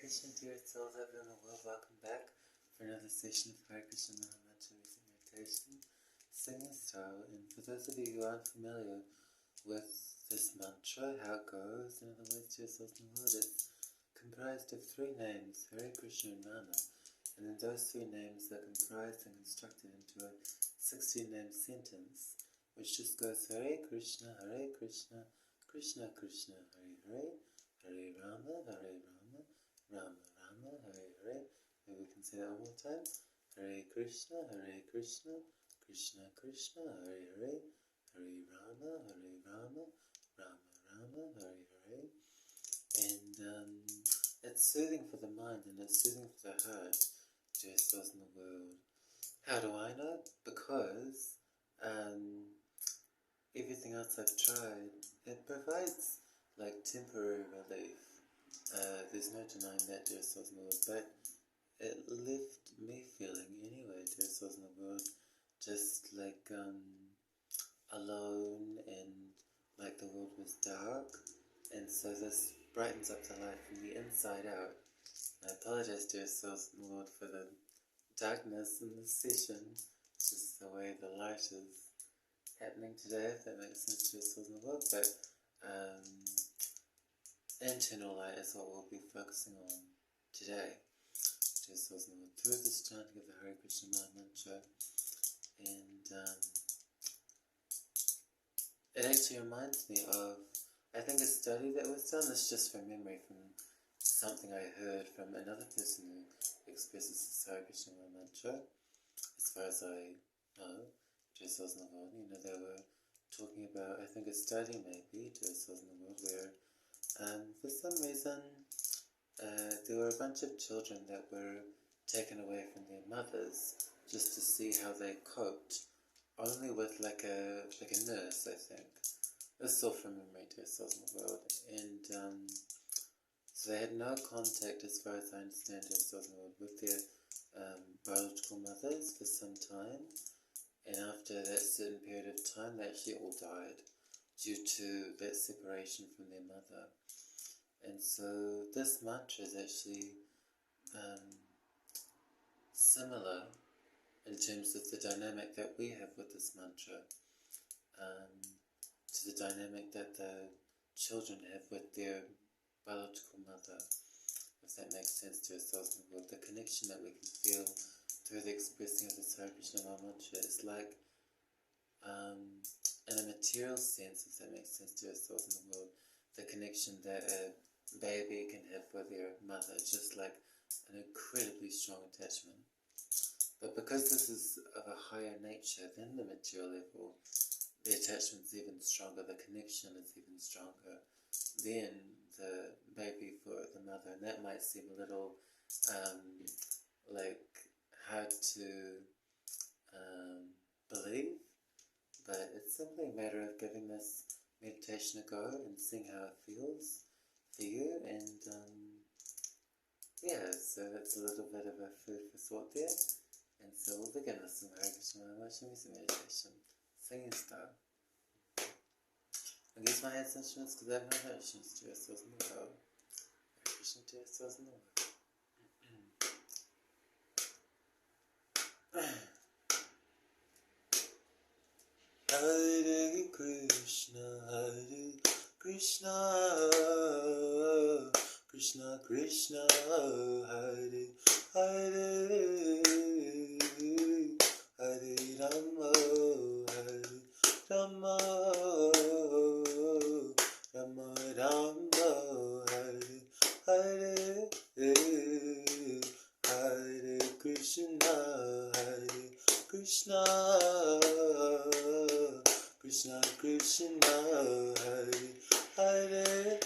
Krishna, dear souls everywhere in the world, welcome back for another session of Hare Krishna Mantra Music Meditation, singing style. And for those of you who aren't familiar with this mantra, how it goes, in other words, dear souls in the world, it's comprised of three names, Hare Krishna and Rama, and then those three names are comprised and constructed into a 16-name sentence, which just goes Hare Krishna, Krishna Krishna, Hare Hare, Hare Rama, Rama Rama, Hare Hare. Maybe we can say that one more time. Hare Krishna, Krishna Krishna, Hare Hare, Hare Rama, Rama Rama, Hare Hare. And it's soothing for the mind and it's soothing for the heart, dear souls in the world. How do I know? Because everything else I've tried, it provides like temporary relief. There's no denying that, dear souls in the world, but it left me feeling anyway, dear souls in the world, just like alone and like the world was dark, and so this brightens up the light from the inside out. I apologize, dear souls in the world, for the darkness in this session. It's just the way the light is happening today, if that makes sense, dear souls in the world, but internal light is what we'll be focusing on today, dear souls in the world, through this chanting of the Hare Krishna mantra. And it actually reminds me of, I think, a study that was done. It's just from memory, from something I heard from another person who expresses this Hare Krishna mantra. As far as I know, dear souls in the world, they were talking about, I think, a study maybe, dear souls in the world, where for some reason there were a bunch of children that were taken away from their mothers just to see how they coped, only with like a nurse, I think. This is all from memory, dear souls in the world. And so they had no contact, as far as I understand, dear souls in the world, with their biological mothers for some time. And after that certain period of time, they actually all died due to that separation from their mother. And so this mantra is actually similar in terms of the dynamic that we have with this mantra, to the dynamic that the children have with their biological mother, if that makes sense to ourselves in the world. The connection that we can feel through the expressing of this Hare Krishna mantra is like, in a material sense, if that makes sense to ourselves in the world, the connection that a baby can have with their mother, just like an incredibly strong attachment. But because this is of a higher nature than the material level, the attachment is even stronger, the connection is even stronger than the baby for the mother. And that might seem a little like hard to believe, but it's simply a matter of giving this meditation a go and seeing how it feels for you. And yeah, so that's a little bit of a food for thought there. And so we'll begin with some Hare Krishna Mantra Music Meditation, singing style. I'll use my hands instruments because I have no instruments to ourselves in the world. Hare Krishna to ourselves in the world. Hare Krishna, Krishna Krishna, Hare Hare, Hare Rama, Rama Rama, Hare Hare, Hare Krishna, Krishna Krishna, Hare Hare,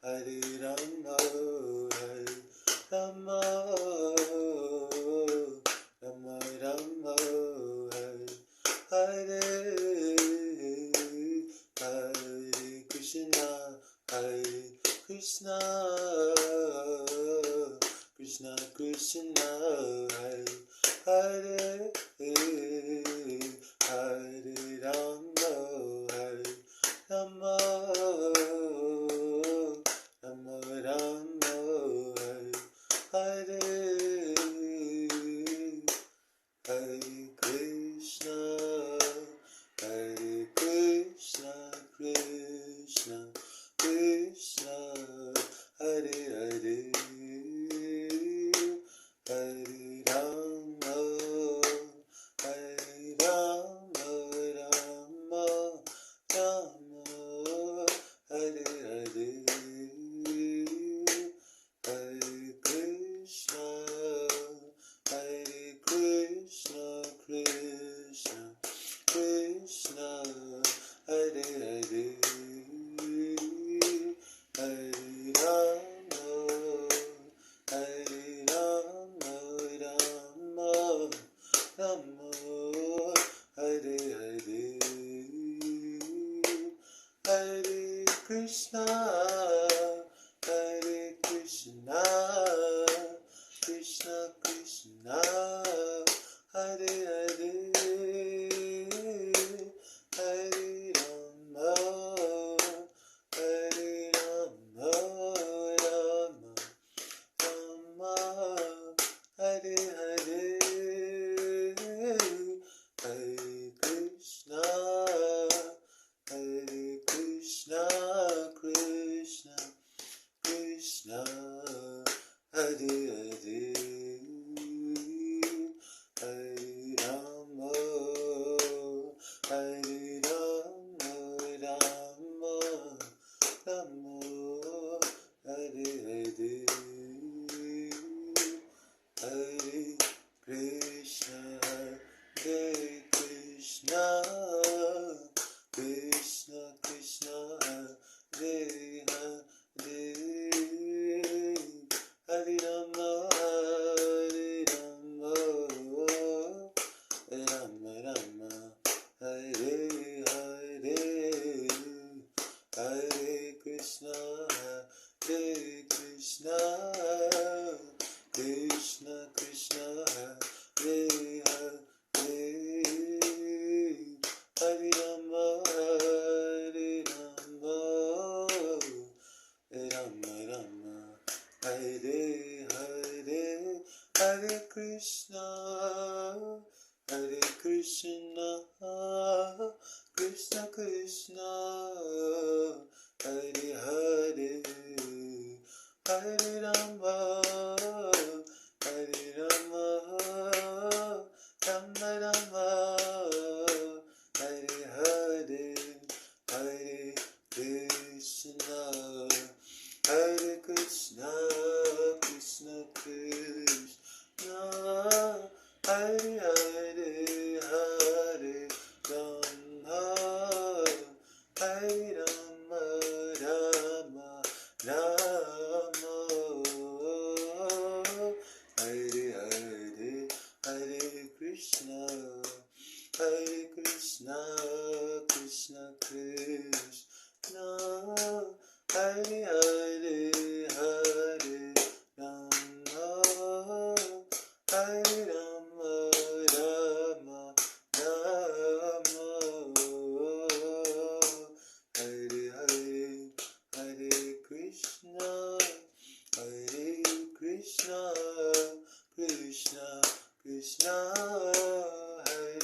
Hare Rama, Rama Rama, Hare Hare, Hare Krishna, Krishna Krishna, Hare Hare, Hare Rama, Rama Rama, Hare Hare, Hare Rama, Hare Rama, Rama Rama, Hare Hare, Hare Krishna, Hare Krishna, Krishna Krishna, Hare Hare, Hare Rama, Hare Rama, Rama Rama, Hare Hare, Hare Krishna, Hare Krishna, Krishna Krishna, Hare Hare, Hare Rama, Hare Rama, Rama Rama, Hare Hare, Hare Krishna, Hare Krishna, Krishna Krishna, Hare Hare, Hare Rama, Hare Rama, Rama Rama, Hare Hare, Hare Krishna, Hare Krishna, Krishna Krishna, Hare Hare, Hare Rama, Hare Rama, Rama Rama, Hare Hare, Hare Krishna, Hare Krishna, Krishna Krishna, Hare Hare, Hare Rama, Hare Rama, Rama Rama, Hare Hare, Hare Krishna, Hare Krishna, Krishna Krishna, Hare Hare, Hare Rama, Hare Rama, Rama Rama, Hare Hare, Hare Krishna, Hare Krishna, Krishna Krishna, Hare Hare, Hare Rama, Hare Rama, Rama Rama, Hare Hare, Hare Krishna, Hare Krishna, Krishna Krishna, Hare Hare, Hare Rama, Hare Rama, Rama Rama, Hare Hare, Hare Krishna, Hare Krishna, Krishna Krishna, Hare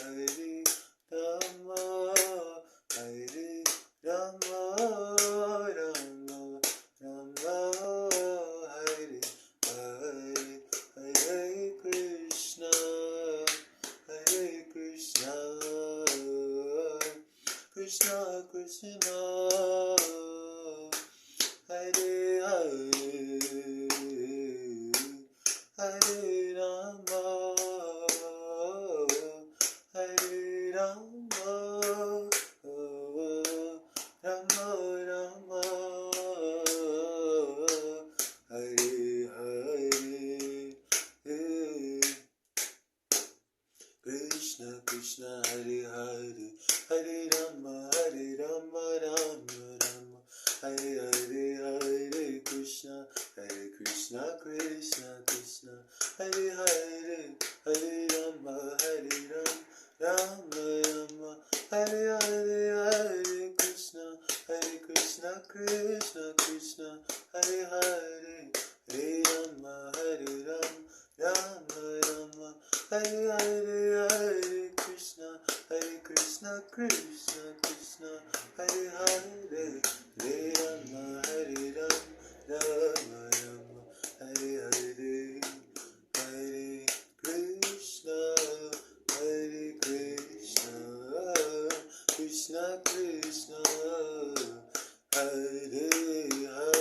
Hare, Hare Rama, Hare Rama, Rama Rama, Hare Hare, Hare Krishna, Hare Krishna, Krishna Krishna, Hare Hare, Hare Rama, Hare Rama, Rama Rama, Hare Hare, Krishna Krishna, Hare Hare, Hare Rama, Hare Rama, Rama Rama, Hare Hare, Hare Krishna, Hare Krishna, Krishna Krishna, Hare Hare, Hare Rama, Hare Rama, Rama Rama, Hare Hare, Hare Krishna, Krishna Krishna, Hare Hare, Hare Rama, Hare Rama, Rama Rama, Hare Hare, Hare Krishna, Krishna Krishna, Hare Hare, Hare Hare Rama,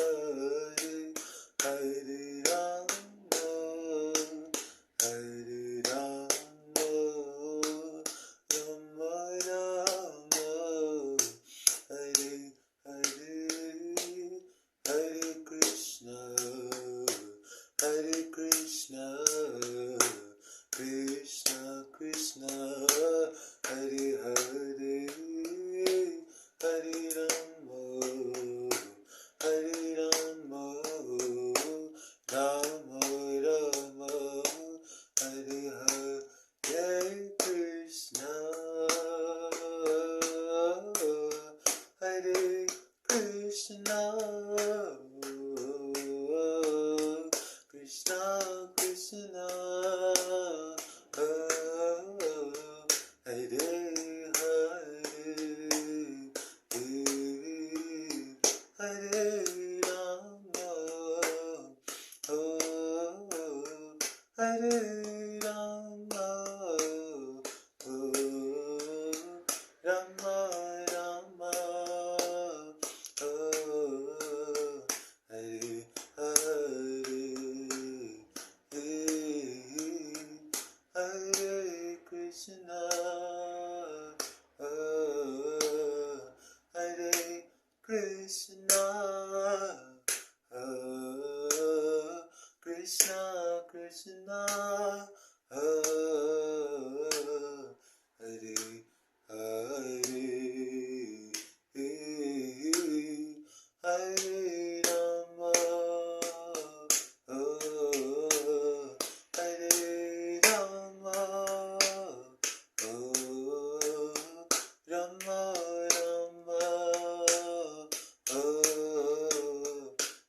Hare Rama, Rama Rama, Hare Hare, Hare Krishna, Hare Krishna, Krishna Krishna, Hare Hare, Hare Rama, Hare Rama, Rama Rama, Hare Hare Krishna, Hare Krishna, Krishna Krishna, Hare Hare Rama, Hare Rama, Rama Rama, Hare Hare Krishna, Hare Krishna, Krishna Krishna, Hare Hare, Hare Rama, Hare Rama, Rama Rama,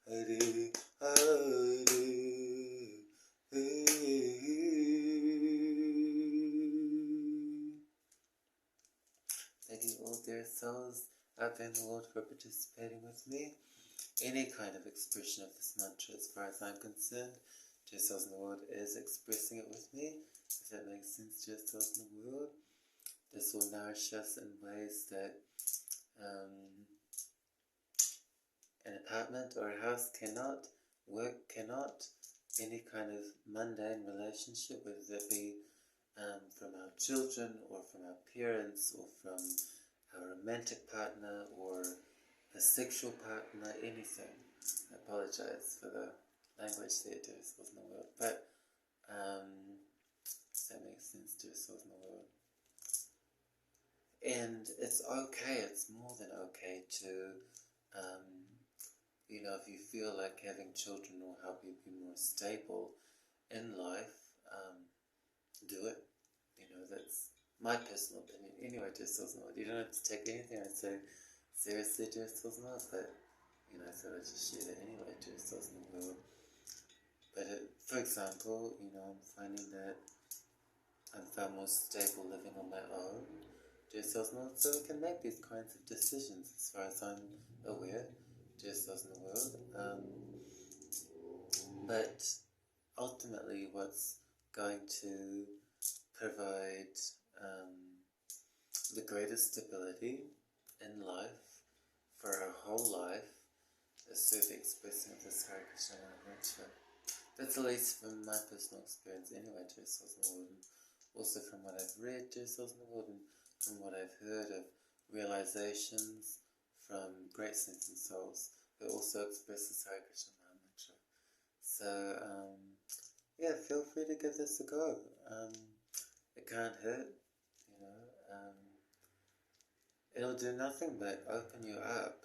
Hare Hare. Thank you all, dear souls out there in the world, for participating with me. Any kind of expression of this mantra, as far as I'm concerned, dear souls in the world is expressing it with me. If that makes sense, dear souls in the world, this will nourish us in ways that an apartment or a house cannot, work cannot, any kind of mundane relationship, whether that be from our children or from our parents or from our romantic partner or a sexual partner, anything. I apologize for the language there, dear souls in the world, but if that makes sense, dear souls in the world. And it's okay, it's more than okay to if you feel like having children will help you be more stable in life, do it. That's my personal opinion. Anyway, dear souls in the world, you don't have to take anything I say seriously, dear souls in the world, but I thought I'd just share that anyway, dear souls in the world. But for example, I'm finding that I'm far more stable living on my own, dear souls in the world, so we can make these kinds of decisions as far as I'm aware, dear souls in the world. But ultimately what's going to provide the greatest stability in life for our whole life is through the expressing of this Hare Krishna mantra. That's at least from my personal experience anyway, dear souls in the world, and also from what I've read, dear souls in the world, and from what I've heard of realizations from great sentient souls who also express this Hare Krishna mantra. So, feel free to give this a go. It can't hurt, it'll do nothing but open you up.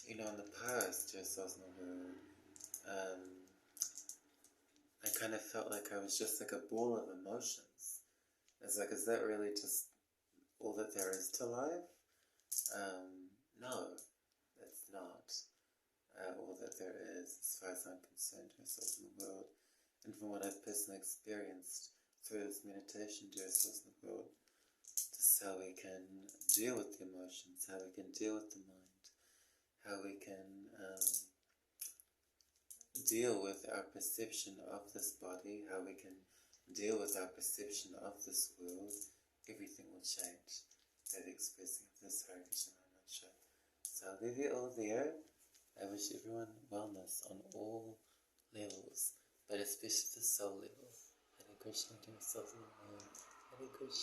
In the past, dear souls in the world, I kind of felt like I was just like a ball of emotions. It's like, is that really just all that there is to life? No, it's not all that there is, as far as I'm concerned, dear souls in the world. And from what I've personally experienced through this meditation, dear souls in the world, just how we can deal with the emotions, how we can deal with the mind, how we can deal with our perception of this body, how we can deal with our perception of this world, everything will change by the expressing of this Hare Krishna mantra. So I'll leave you all there. I wish everyone wellness on all levels, but especially the soul level. Hare Krishna to yourself and Hare Krishna.